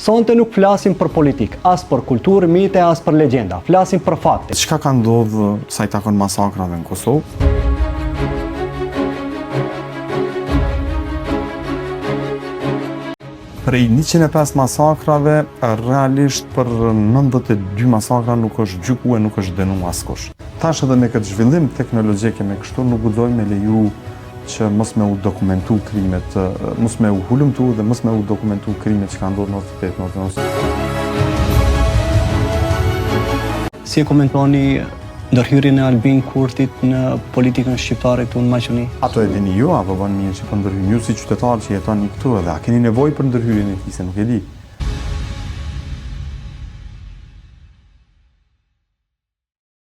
Sonte nuk flasim për politikë, as për kulturë, mite, as për legjenda. Flasim për fakte. Çka ka ndodhur sa i takon masakrave në Kosovë? Prej 105 masakrave, realisht për 92 masakra nuk është gjykuar, nuk është dënuar askush. Tash edhe me këtë zhvillim teknologjik me kështu nuk guxojmë me leju që mos me u dokumentu krimet, mos me u hulumtu dhe mos me u dokumentu krimet që ka ndodhur në 98-99. Si e komentoni ndërhyrjen e Albin Kurtit në politikën shqiptare këtu në Maqedoni? Ato e dini ju, apo bën mirë që po ndërhyjnë ju si qytetar që jetoni këtu edhe a keni nevojë për ndërhyrjen e tij se nuk e di.